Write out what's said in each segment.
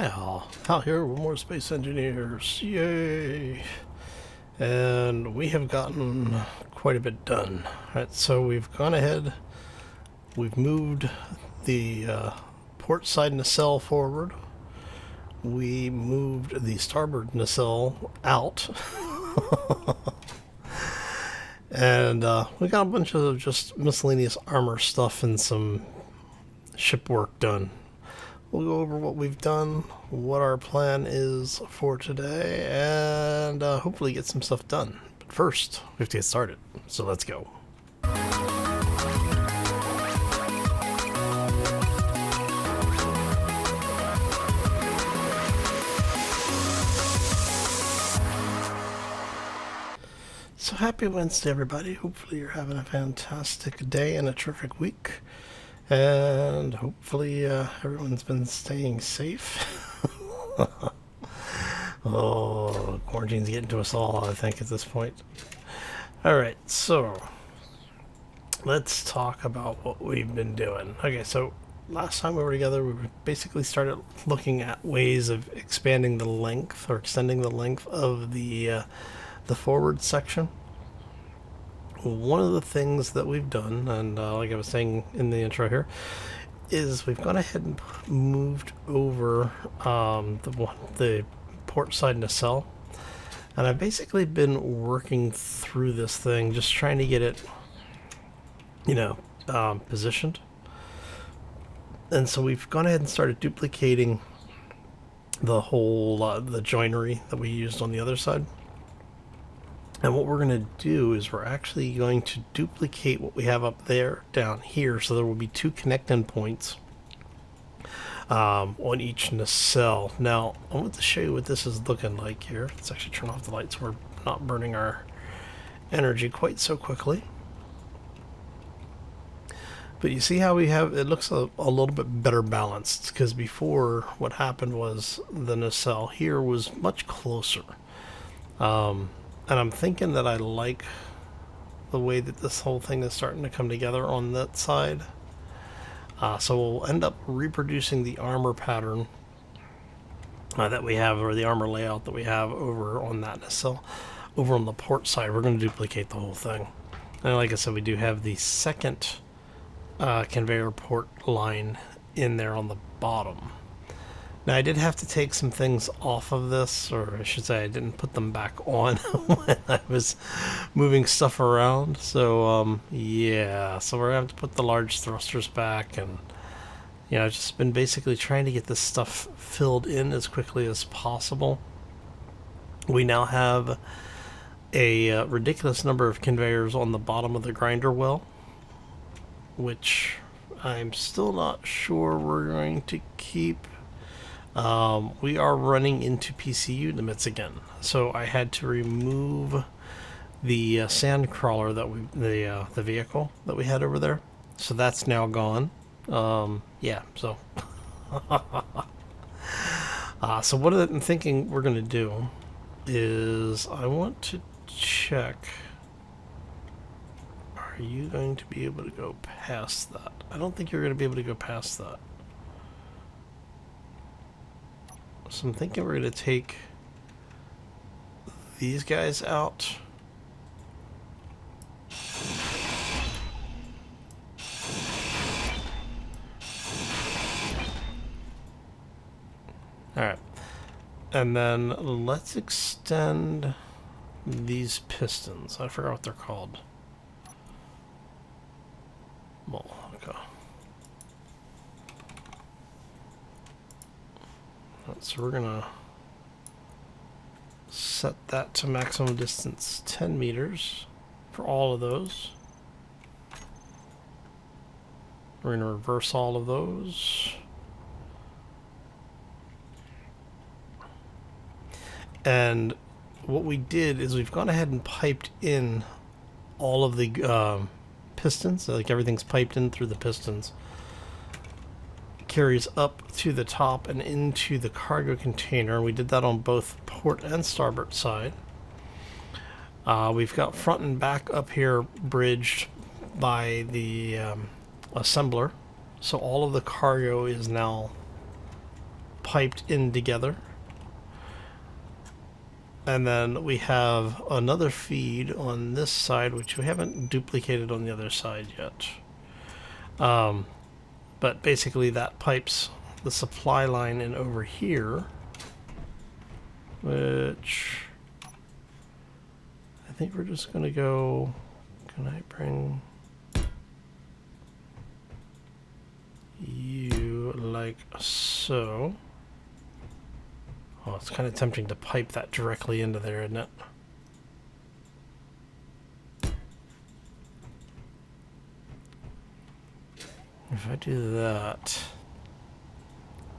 Yeah, out here with more space engineers. Yay! And we have gotten quite a bit done. Alright, so we've gone ahead, we've moved the port side nacelle forward. We moved the starboard nacelle out. And we got a bunch of just miscellaneous armor stuff and some ship work done. We'll go over what we've done, what our plan is for today, and hopefully get some stuff done. But first, we have to get started, so let's go. So happy Wednesday, everybody. Hopefully you're having a fantastic day and a terrific week. And hopefully everyone's been staying safe. Oh, quarantine's getting to us all, I think, at this point. Alright, so let's talk about what we've been doing. Okay, so last time we were together, we basically started looking at ways of expanding the length or extending the length of the forward section. One of the things that we've done, and like I was saying in the intro here, is we've gone ahead and moved over the port side nacelle, and I've basically been working through this thing, just trying to get it, positioned. And so we've gone ahead and started duplicating the whole the joinery that we used on the other side. And what we're going to do is we're actually going to duplicate what we have up there down here, so there will be two connecting points on each nacelle. Now, I want to show you what this is looking like here. Let's actually turn off the lights so we're not burning our energy quite so quickly. But you see how we have, it looks a little bit better balanced, because before what happened was the nacelle here was much closer. And I'm thinking that I like the way that this whole thing is starting to come together on that side. So we'll end up reproducing the armor pattern that we have, or the armor layout that we have over on that nacelle. Over on the port side, we're going to duplicate the whole thing. And like I said, we do have the second conveyor port line in there on the bottom. Now, I did have to take some things off of this, or I should say I didn't put them back on when I was moving stuff around. So, yeah, so we're going to have to put the large thrusters back, and, I've just been basically trying to get this stuff filled in as quickly as possible. We now have a ridiculous number of conveyors on the bottom of the grinder well, which I'm still not sure we're going to keep. We are running into PCU limits again, so I had to remove the sand crawler that the vehicle that we had over there. So that's now gone. Yeah. So, so what I'm thinking we're gonna do is I want to check. Are you going to be able to go past that? I don't think you're going to be able to go past that. So I'm thinking we're going to take these guys out. Alright. And then let's extend these pistons. I forgot what they're called. Well, okay. So we're gonna set that to maximum distance 10 meters for all of those. We're gonna reverse all of those. And what we did is we've gone ahead and piped in all of the pistons, so like everything's piped in through the pistons. Carries up to the top and into the cargo container. We did that on both port and starboard side. We've got front and back up here bridged by the assembler, so all of the cargo is now piped in together. And then we have another feed on this side, which we haven't duplicated on the other side yet. But basically that pipes the supply line in over here, which I think we're just going to go, can I bring you like so? Oh, it's kind of tempting to pipe that directly into there, isn't it? If I do that,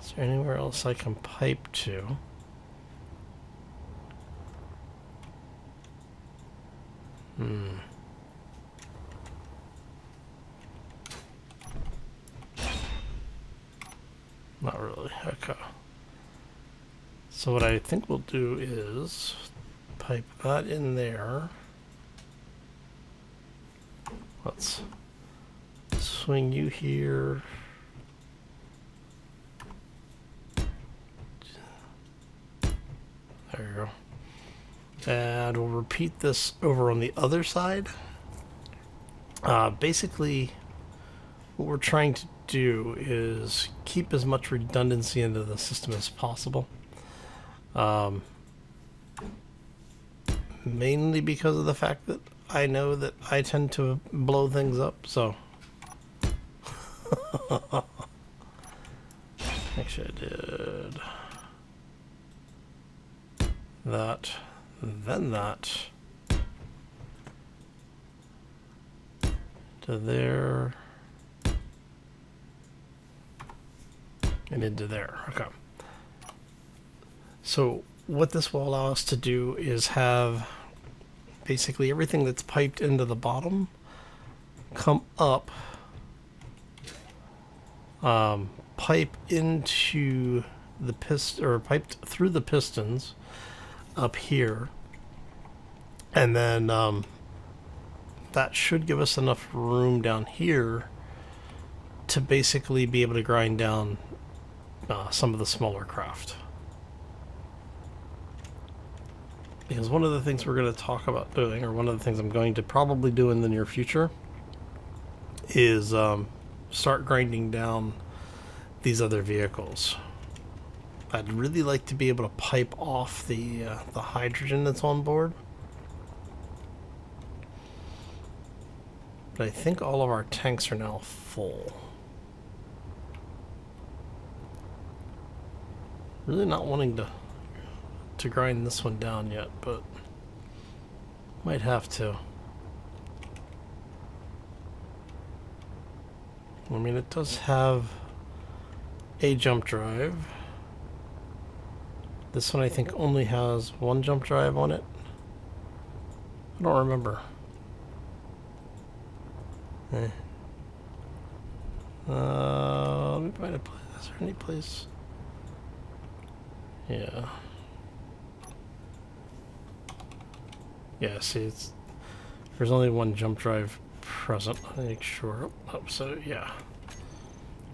is there anywhere else I can pipe to? Not really. Okay. So what I think we'll do is pipe that in there. Let's swing you here. There you go. And we'll repeat this over on the other side. Basically, what we're trying to do is keep as much redundancy into the system as possible. Mainly because of the fact that I know that I tend to blow things up, so. Actually, I did that, then that, to there, and into there. Okay. So what this will allow us to do is have basically everything that's piped into the bottom come up, pipe into the piston, or piped through the pistons up here, and then that should give us enough room down here to basically be able to grind down some of the smaller craft. Because one of the things we're going to talk about doing, or one of the things I'm going to probably do in the near future, is start grinding down these other vehicles. I'd really like to be able to pipe off the hydrogen that's on board. But I think all of our tanks are now full. Really not wanting to grind this one down yet, but might have to. I mean, it does have a jump drive. This one I think only has one jump drive on it. I don't remember. Let me find a place. Is there any place? Yeah. Yeah, see, there's only one jump drive present. I make sure. Oh, so yeah.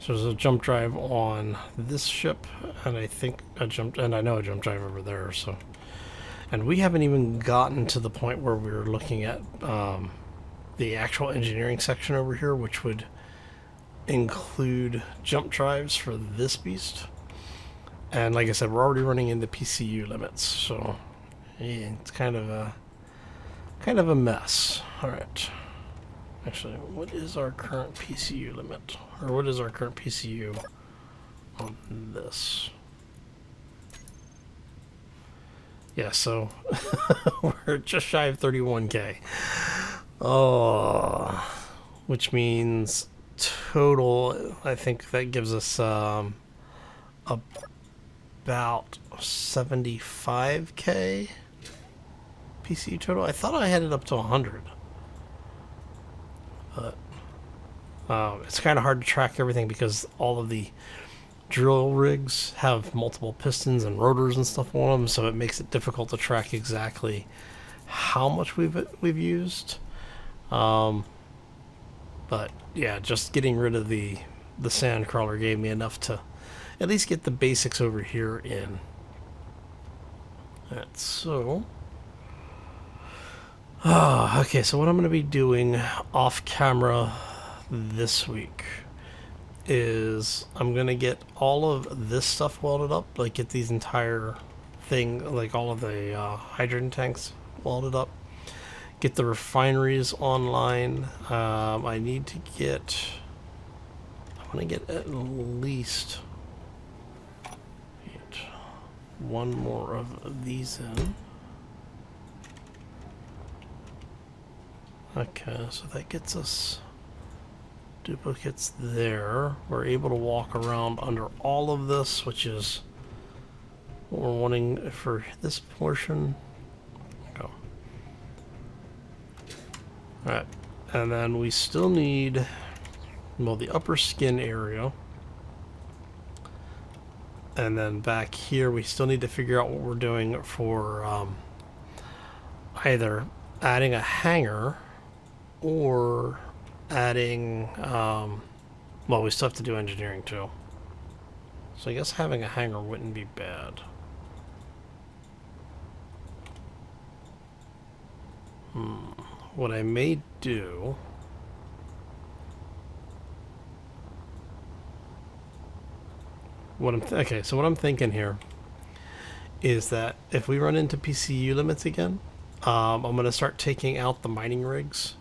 So there's a jump drive on this ship, and I think and I know a jump drive over there. So, and we haven't even gotten to the point where we're looking at the actual engineering section over here, which would include jump drives for this beast. And like I said, we're already running into PCU limits, so yeah, it's kind of a mess. All right. Actually, what is our current PCU limit? Or what is our current PCU on this? Yeah, so we're just shy of 31K. Oh, which means total, I think that gives us about 75K PCU total. I thought I had it up to 100. But it's kind of hard to track everything because all of the drill rigs have multiple pistons and rotors and stuff on them, so it makes it difficult to track exactly how much we've used. But yeah, just getting rid of the sand crawler gave me enough to at least get the basics over here in. Alright, so okay, so what I'm going to be doing off camera this week is I'm going to get all of this stuff welded up, like get these entire thing, like all of the hydrogen tanks welded up, get the refineries online. I need to get, I want to get at least one more of these in. Okay, so that gets us duplicates there. We're able to walk around under all of this, which is what we're wanting for this portion. Go. Alright, and then we still need, well, the upper skin area. And then back here, we still need to figure out what we're doing for either adding a hanger or adding, well, we still have to do engineering too. So I guess having a hanger wouldn't be bad. What I may do, okay, so what I'm thinking here is that if we run into PCU limits again, I'm going to start taking out the mining rigs,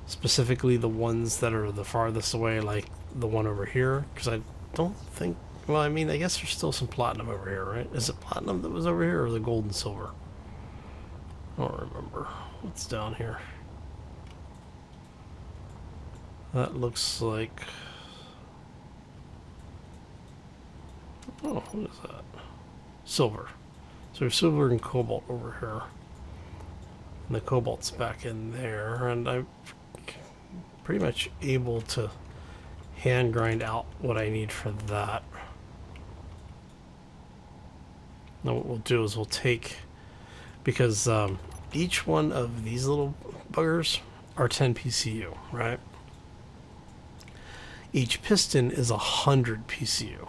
specifically the ones that are the farthest away, like the one over here, because I don't think, well, I mean, I guess there's still some platinum over here, right? Is it platinum that was over here, or the gold and silver? I don't remember. What's down here? That looks like, oh, what is that? Silver. So we have silver and cobalt over here. And the cobalt's back in there, and I'm pretty much able to hand grind out what I need for that. Now what we'll do is we'll take, because each one of these little buggers are 10 PCU, right? Each piston is 100 PCU.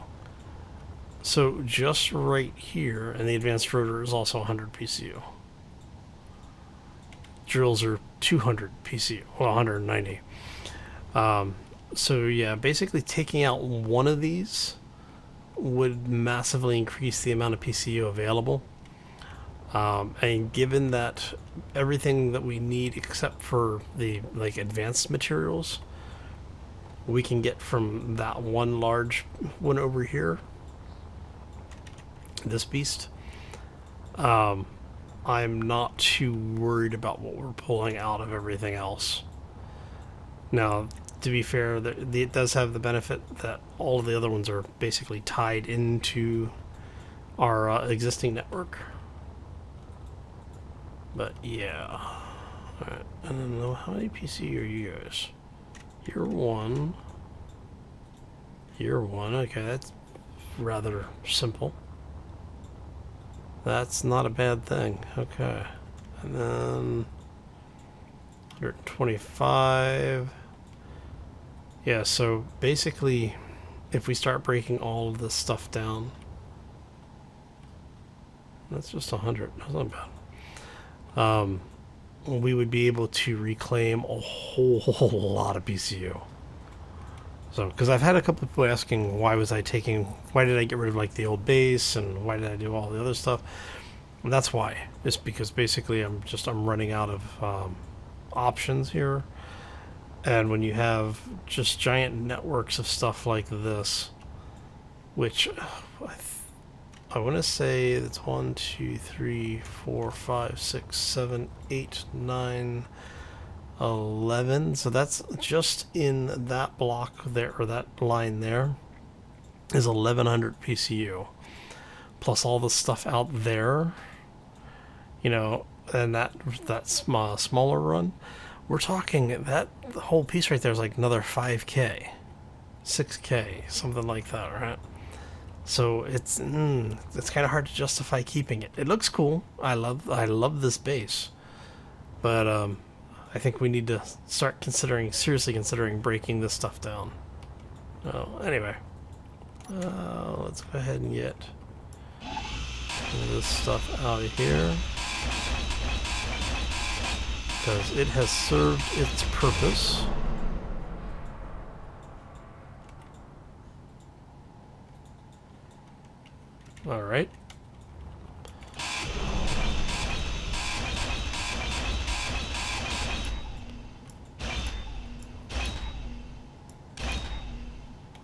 So just right here, and the advanced rotor is also 100 PCU. Drills are 200 PCU, well, 190. So yeah, basically taking out one of these would massively increase the amount of PCU available. And given that everything that we need except for the like advanced materials we can get from that one large one over here, this beast, I'm not too worried about what we're pulling out of everything else. Now, to be fair, it does have the benefit that all of the other ones are basically tied into our existing network. But yeah. Alright, I don't know, how many PC are you guys? You're one. You're one, okay, that's rather simple. That's not a bad thing, okay. And then 125. Yeah, so basically, if we start breaking all of this stuff down, that's just 100, that's not bad. We would be able to reclaim a whole lot of PCU. So, because I've had a couple of people asking why did I get rid of like the old base and why did I do all the other stuff? And that's why. It's because basically I'm running out of options here. And when you have just giant networks of stuff like this, which I want to say it's 1, 2, 3, 4, 5, 6, 7, 8, 9, 11. So that's just in that block there, or that line there, is 1100 PCU. Plus all the stuff out there, you know, and that smaller run. We're talking that the whole piece right there is like another 5K, 6K, something like that, right? So it's kind of hard to justify keeping it. It looks cool. I love this base, but I think we need to start seriously considering breaking this stuff down. Oh, anyway, Let's go ahead and get this stuff out of here, because it has served its purpose. All right.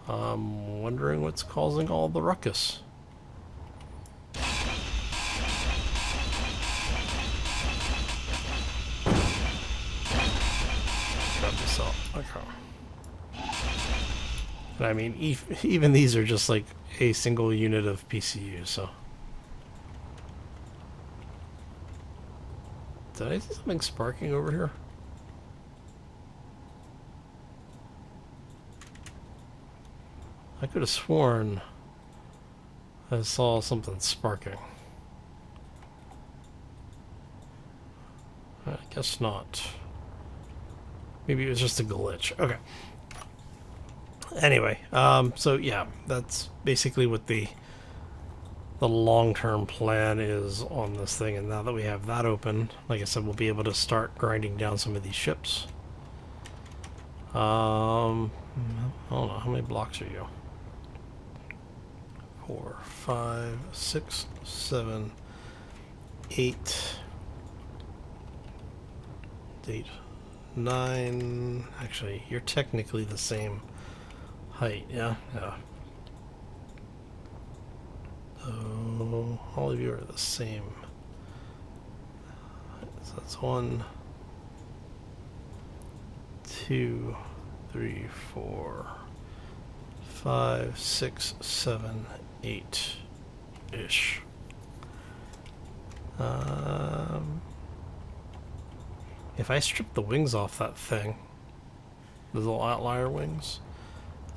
I'm wondering what's causing all the ruckus. Grab this out. Okay. And I mean, even these are just like a single unit of PCU, so. Did I see something sparking over here? I could have sworn I saw something sparking. I guess not. Maybe it was just a glitch. Okay. Anyway, so yeah, that's basically what the long-term plan is on this thing. And now that we have that open, like I said, we'll be able to start grinding down some of these ships. I don't know, how many blocks are you? 4, 5, 6, 7, 8, 8, 9. Actually, you're technically the same height, yeah? Yeah. So all of you are the same. So that's 1, 2, 3, 4, 5, 6, 7, 8-ish. If I strip the wings off that thing, the little outlier wings,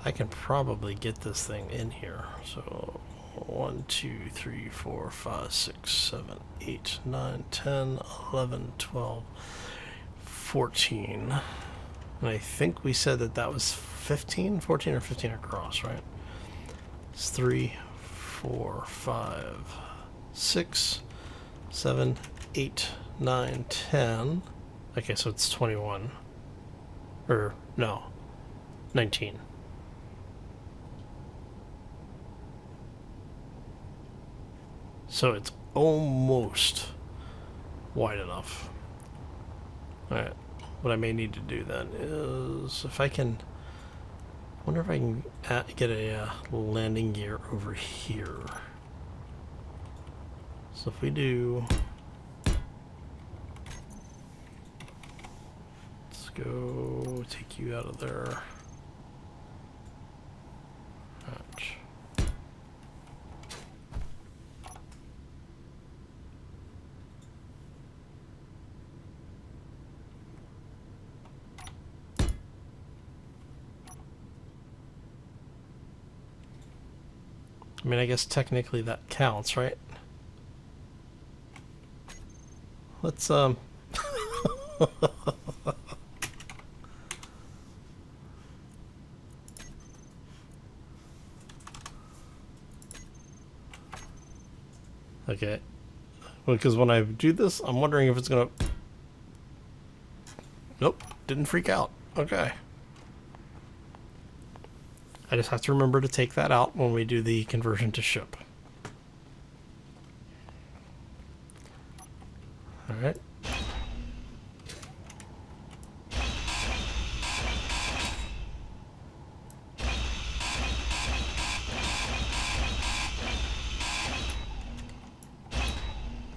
I can probably get this thing in here. So 1, 2, 3, 4, 5, 6, 7, 8, 9, 10, 11, 12, 14. And I think we said that that was 15, 14 or 15 across, right? It's 3, 4, 5, 6, 7, 8, 9, 10. Okay, so it's 21. Or, no, 19. So it's almost wide enough. Alright, what I may need to do then is, if I can, I wonder if I can get a landing gear over here. So if we do, let's go take you out of there. Ouch. I mean, I guess technically that counts, right? Let's, okay. Because when I do this, I'm wondering if it's gonna... Nope, didn't freak out. Okay. I just have to remember to take that out when we do the conversion to ship. Alright.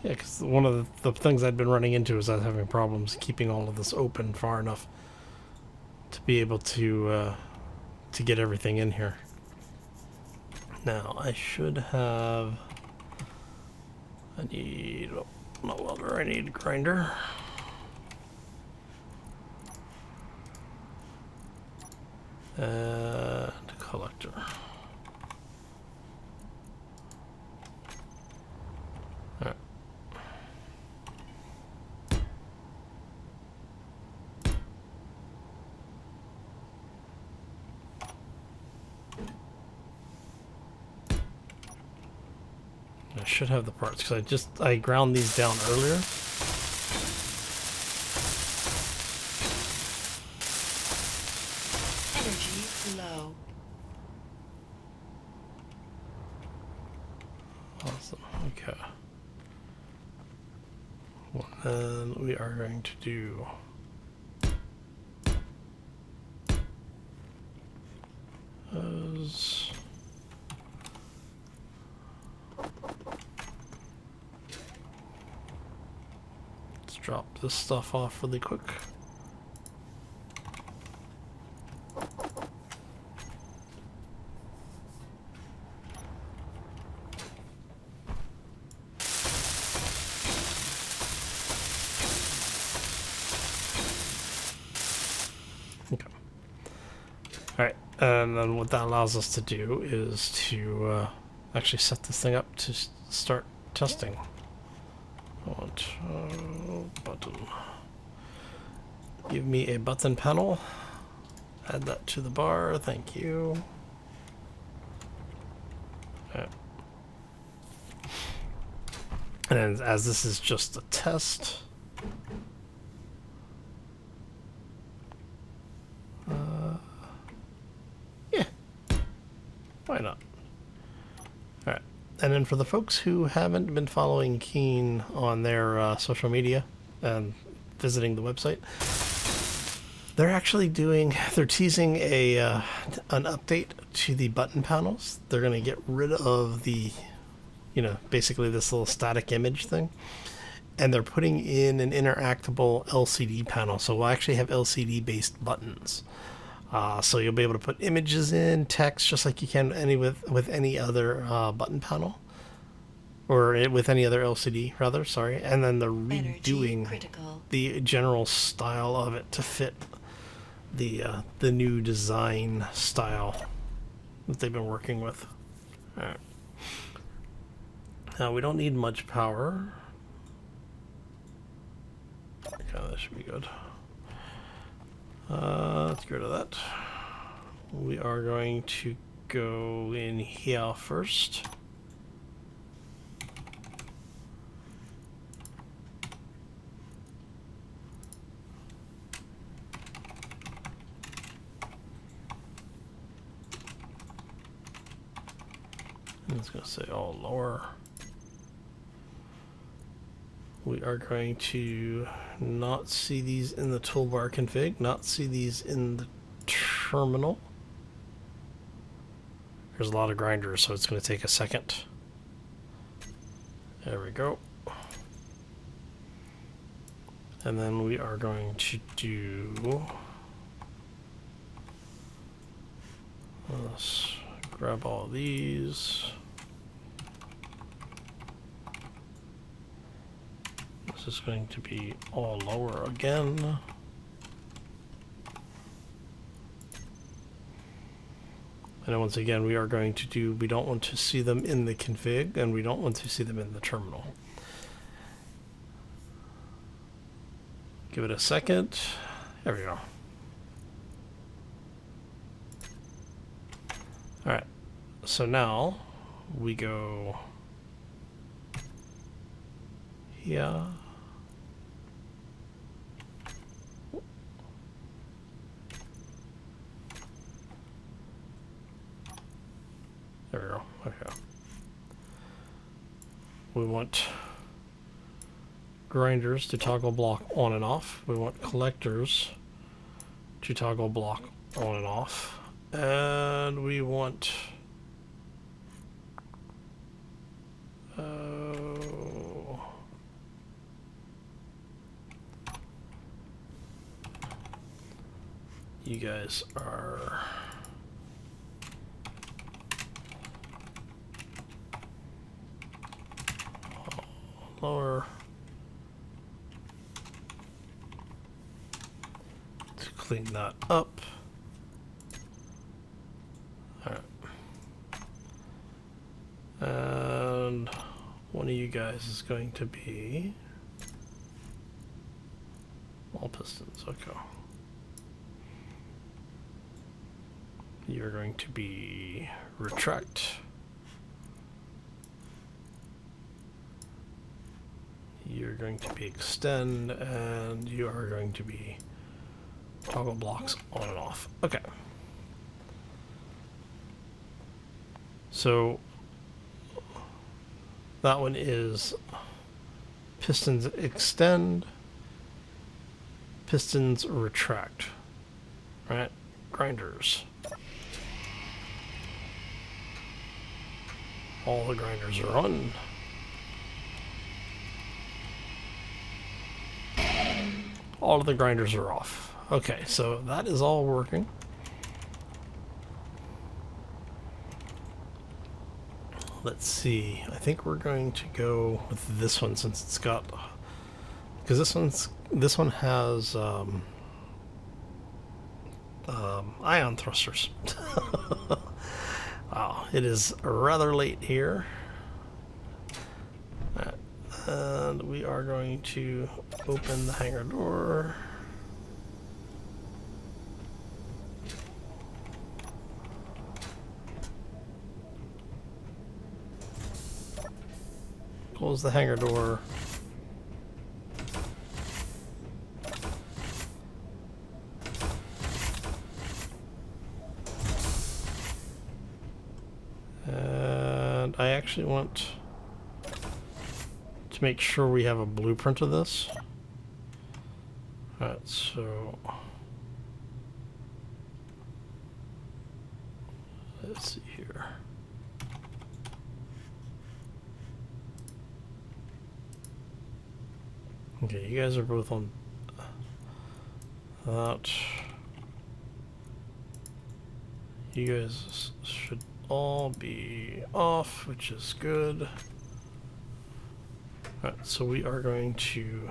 Yeah, because one of the things I'd been running into is I was having problems keeping all of this open far enough to be able to get everything in here. Now, I should have... I need... Oh, not welder, I need grinder. And collector. Alright. I should have the parts because I ground these down earlier. Energy low. Awesome. Okay. Well, then we are going to do those. Let's drop this stuff off really quick. Okay. Alright, and then what that allows us to do is to actually set this thing up to start testing. I want button. Give me a button panel. Add that to the bar, thank you. Alright. And as this is just a test, yeah, why not? Alright, and then for the folks who haven't been following Keen on their social media and visiting the website, they're actually they're teasing an update to the button panels. They're going to get rid of the, basically this little static image thing. And they're putting in an interactable LCD panel. So we'll actually have LCD based buttons. So you'll be able to put images in, text, just like you can with any other button panel. Or with any other LCD, rather, sorry. And then they're redoing the general style of it to fit the new design style that they've been working with. All right. Now we don't need much power. Okay, that should be good. Let's get rid of that. We are going to go in here first. It's going to say all lower. We are going to not see these in the toolbar config, not see these in the terminal. There's a lot of grinders, so it's going to take a second. There we go. And then we are going to do... Let's grab all these. This is going to be all lower again. And once again, we are going to do, we don't want to see them in the config, and we don't want to see them in the terminal. Give it a second. There we go. Alright, so now we go here. There we go. Okay. We want grinders to toggle block on and off. We want collectors to toggle block on and off. And we want you guys are lower. To clean that up. Alright. And one of you guys is going to be all pistons. Okay. You're going to be retract. you're going to be extend, and you are going to be toggle blocks on and off. Okay. So that one is pistons extend, pistons retract, right? Grinders. All the grinders are on. All of the grinders are off. Okay, so that is all working. Let's see. I think we're going to go with this one since it's got, because this one has ion thrusters. Wow, it is rather late here. And we are going to open the hangar door. Close the hangar door. And I actually want to make sure we have a blueprint of this. Alright, so let's see here. Okay, you guys are both on that. You guys should all be off, which is good. Alright, so we are going to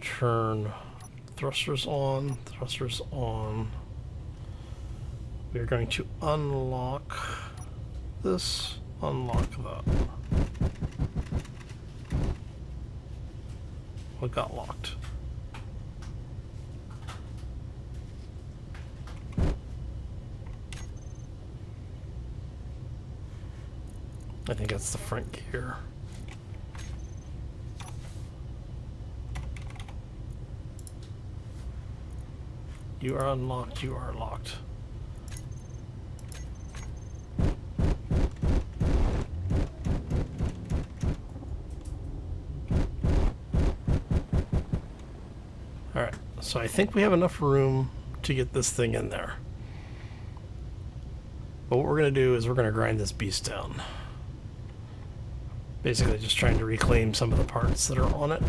turn thrusters on, thrusters on. We are going to unlock this, unlock that. What got locked? I think that's the front gear. You are unlocked, you are locked. Alright, so I think we have enough room to get this thing in there. But what we're going to do is we're going to grind this beast down. Basically just trying to reclaim some of the parts that are on it.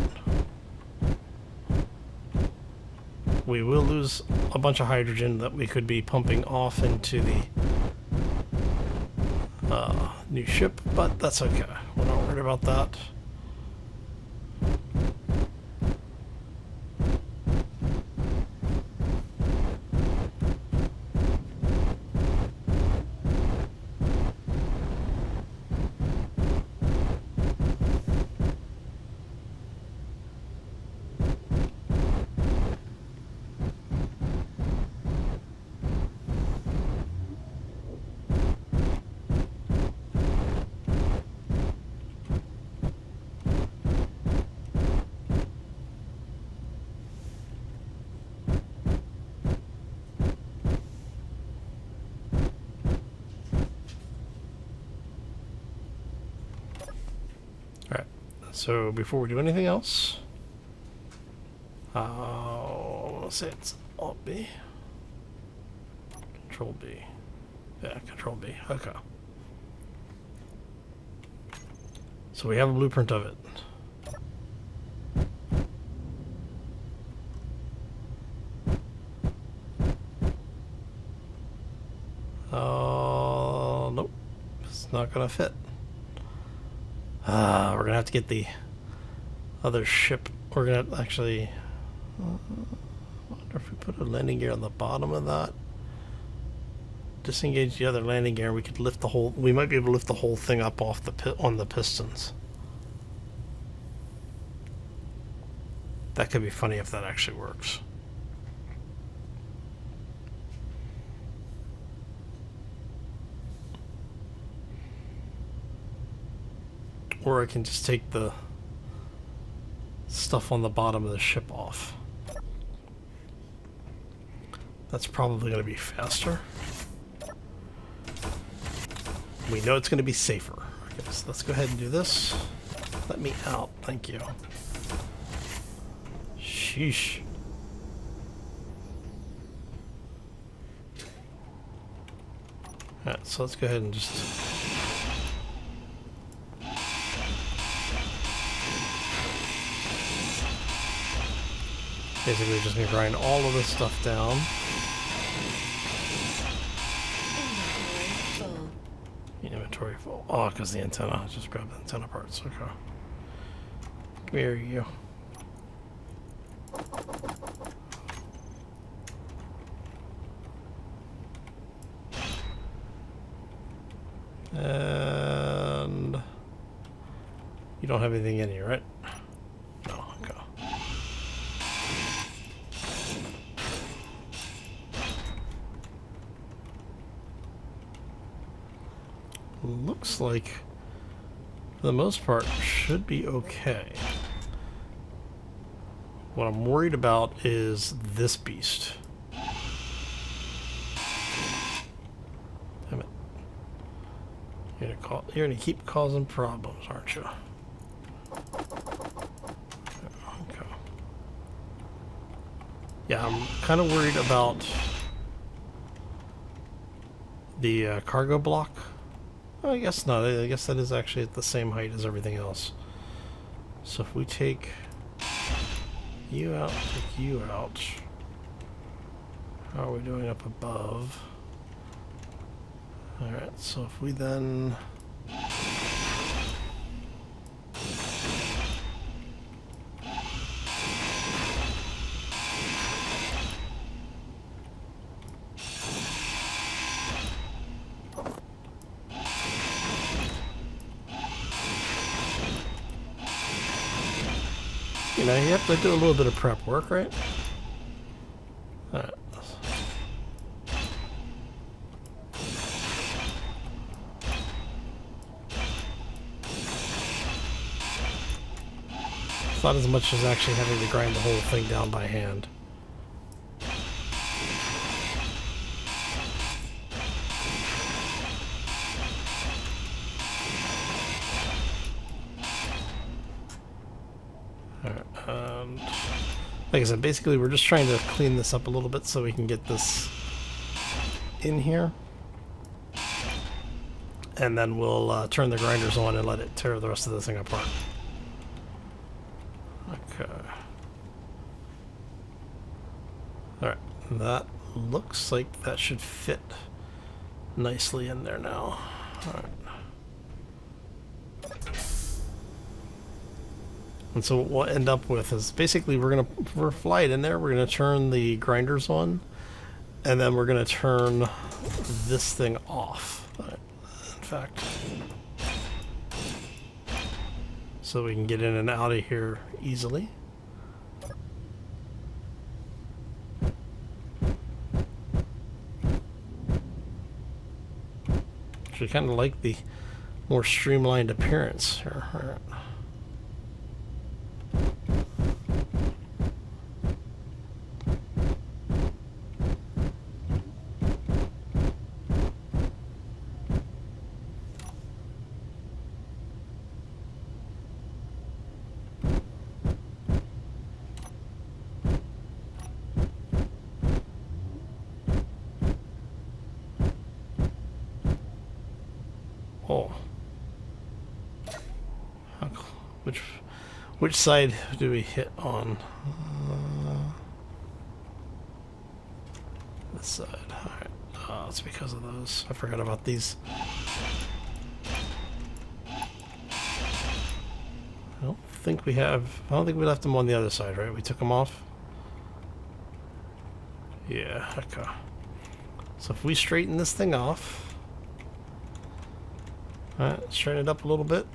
We will lose a bunch of hydrogen that we could be pumping off into the new ship, but that's okay. We're not worried about that. So before we do anything else, I want to say it's Alt B, Control B, yeah, Control B. Okay. So we have a blueprint of it. Oh, nope, it's not gonna fit. We're gonna have to get the other ship. We're gonna actually. I wonder if we put a landing gear on the bottom of that. Disengage the other landing gear. We could lift the whole. We might be able to lift the whole thing up off the on the pistons. That could be funny if that actually works. Or I can just take the stuff on the bottom of the ship off. That's probably going to be faster. We know it's going to be safer. Okay, so let's go ahead and do this. Let me out. Thank you. Sheesh. Alright, so let's go ahead and just... basically just going to grind all of this stuff down. Inventory full. Oh, because the antenna. Just grab the antenna parts. Okay. Come here, you. And you don't have anything in here, right? No, okay. Looks like, for the most part, should be okay. What I'm worried about is this beast. Damn it. You're gonna keep causing problems, aren't you? Okay. Yeah, I'm kind of worried about the cargo block. I guess not. I guess that is actually at the same height as everything else. So if we take you out, take you out. How are we doing up above? Alright, so if we then... you know, you have to do a little bit of prep work, right? Alright. It's not as much as actually having to grind the whole thing down by hand. Like I said, basically we're just trying to clean this up a little bit so we can get this in here. And then we'll turn the grinders on and let it tear the rest of this thing apart. Okay. Alright, that looks like that should fit nicely in there now. Alright. And so what we'll end up with is basically we're fly it in there, we're gonna turn the grinders on, and then we're gonna turn this thing off. In fact, so we can get in and out of here easily. Actually, kind of like the more streamlined appearance here. All right. Oh. Which side do we hit on? This side. Alright. Oh, it's because of those. I forgot about these. I don't think we left them on the other side, right? We took them off? Yeah, okay. So if we straighten this thing off. Alright, straighten it up a little bit.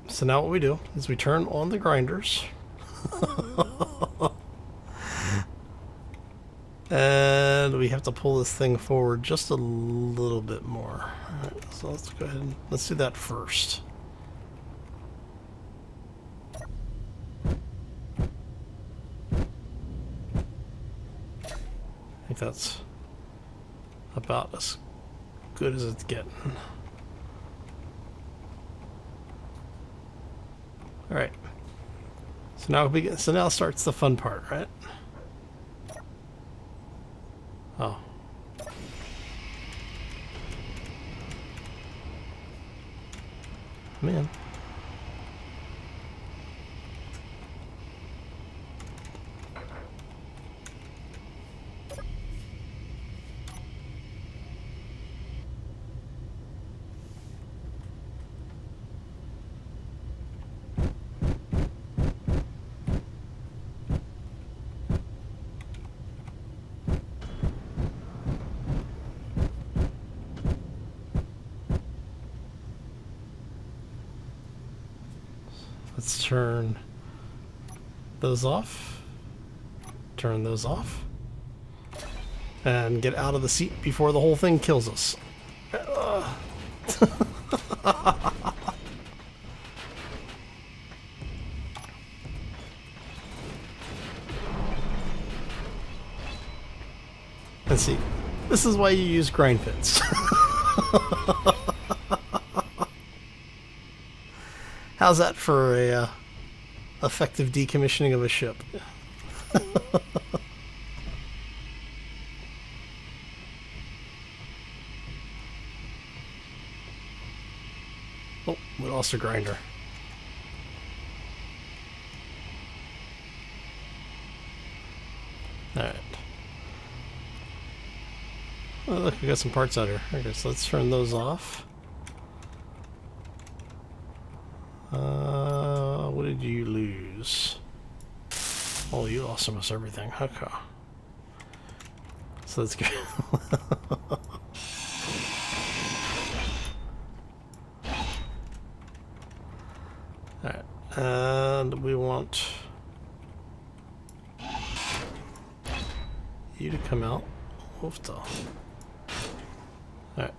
So now what we do is we turn on the grinders. And we have to pull this thing forward just a little bit more. Alright, so let's go ahead and let's do that first. I think that's about as good as it's getting. Alright. So now starts the fun part, right? Oh. Man. Let's turn those off. Turn those off. And get out of the seat before the whole thing kills us. Let's see. This is why you use grind pits. How's that for a effective decommissioning of a ship? Oh, we lost a grinder. Alright. Oh, look, we got some parts out here. Okay, so let's turn those off. What did you lose? Oh, you lost almost everything. Okay. So let's go. Alright, and we want you to come out. Oofta. Alright.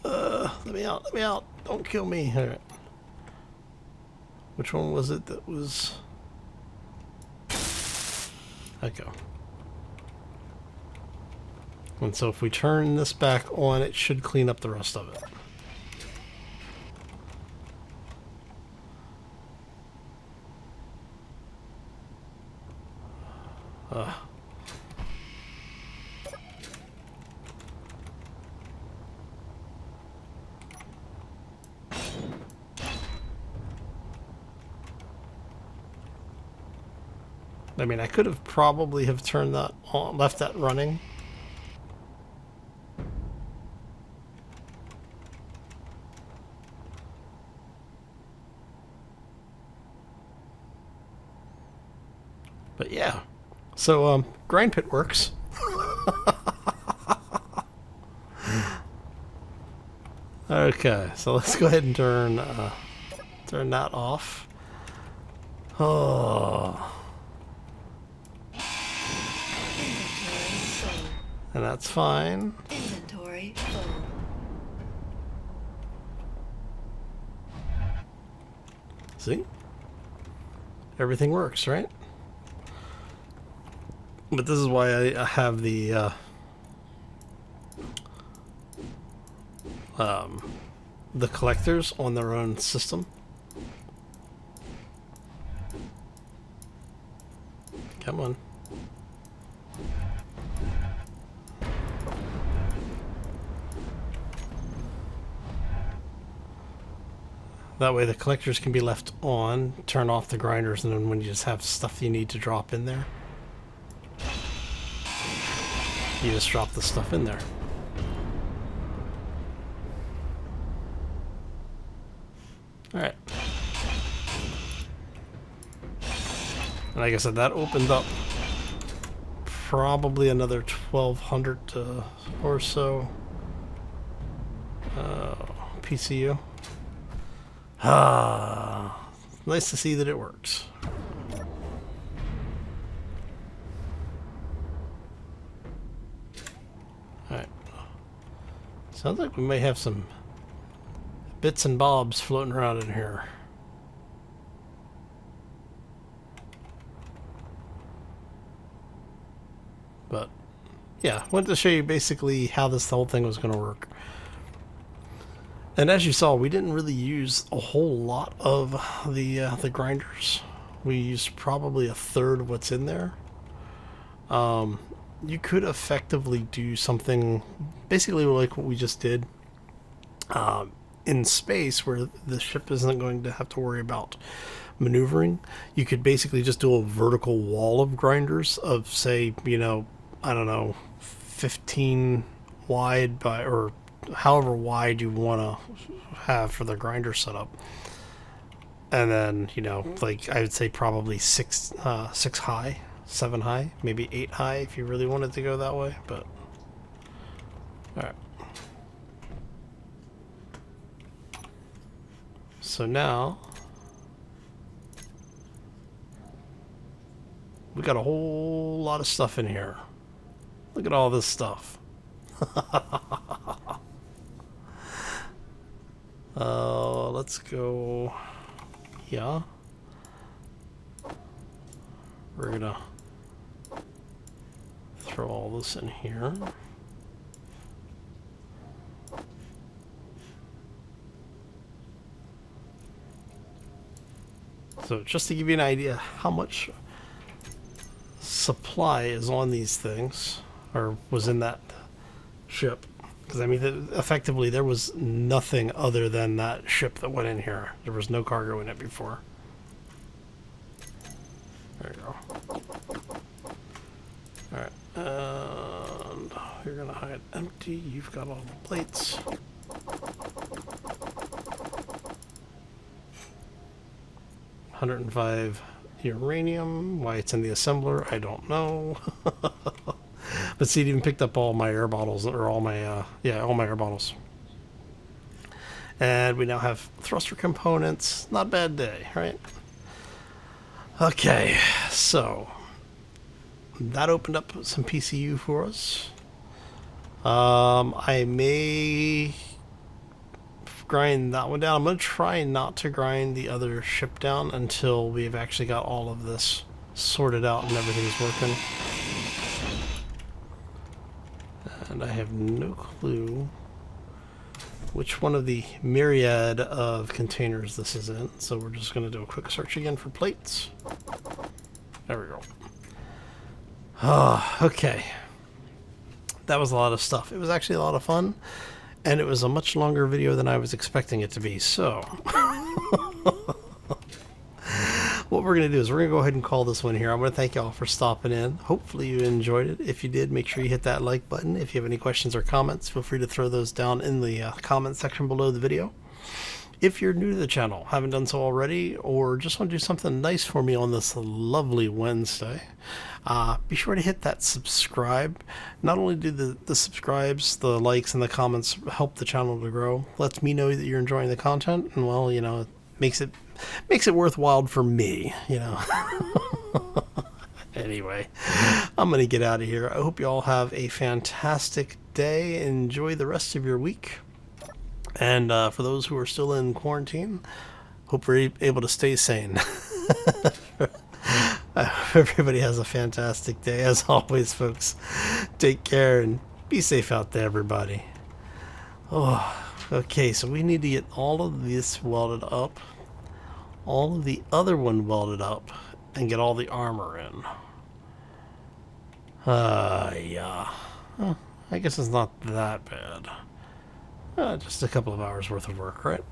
Let me out, let me out. Don't kill me. Alright. Which one was it that was... Okay. And so if we turn this back on, it should clean up the rest of it. I mean, I could have probably have turned that on, left that running. But yeah, so grind pit works. Okay, so let's go ahead and turn that off. Oh. And that's fine. Inventory full. See? Everything works, right? But this is why I have the collectors on their own system. Come on. That way the collectors can be left on, turn off the grinders, and then when you just have stuff you need to drop in there, you just drop the stuff in there. Alright. And like I said, that opened up probably another 1,200 or so PCU. Ah, nice to see that it works. Alright. Sounds like we may have some bits and bobs floating around in here. But, yeah, wanted to show you basically how this whole thing was going to work. And as you saw, we didn't really use a whole lot of the grinders. We used probably a third of what's in there. You could effectively do something basically like what we just did in space, where the ship isn't going to have to worry about maneuvering. You could basically just do a vertical wall of grinders of, say, you know, I don't know, 15 wide by, or however wide you want to have for the grinder setup. And then, you know, like I would say probably six high, 7 high, maybe 8 high if you really wanted to go that way. But all right. So now we got a whole lot of stuff in here. Look at all this stuff. Let's go. Yeah. We're gonna throw all this in here. So just to give you an idea how much supply is on these things, or was in that ship, because I mean, effectively there was nothing other than that ship that went in here. There was no cargo in it before. There you go. Alright, and you're gonna hide empty. You've got all the plates. $105 uranium. Why it's in the assembler, I don't know. But see, it even picked up all my air bottles, or all my, all my air bottles. And we now have thruster components. Not a bad day, right? Okay, so that opened up some PCU for us. I may grind that one down. I'm going to try not to grind the other ship down until we've actually got all of this sorted out and everything's working. And I have no clue which one of the myriad of containers this is in, so we're just going to do a quick search again for plates. There we go. Okay. That was a lot of stuff. It was actually a lot of fun, and it was a much longer video than I was expecting it to be, so what we're going to do is we're going to go ahead and call this one here. I want to thank y'all for stopping in. Hopefully you enjoyed it. If you did, make sure you hit that like button. If you have any questions or comments, feel free to throw those down in the comment section below the video. If you're new to the channel, haven't done so already, or just want to do something nice for me on this lovely Wednesday, be sure to hit that subscribe. Not only do the subscribes, the likes, and the comments help the channel to grow, lets me know that you're enjoying the content, and well, you know, it makes it worthwhile for me, you know. Anyway, I'm gonna get out of here. I hope you all have a fantastic day. Enjoy the rest of your week. And for those who are still in quarantine, hope we're able to stay sane. I hope everybody has a fantastic day. As always, folks, take care and be safe out there, everybody. Oh, okay, so we need to get all of this welded up, all of the other one welded up, and get all the armor in. Yeah. I guess it's not that bad. Just a couple of hours worth of work, right?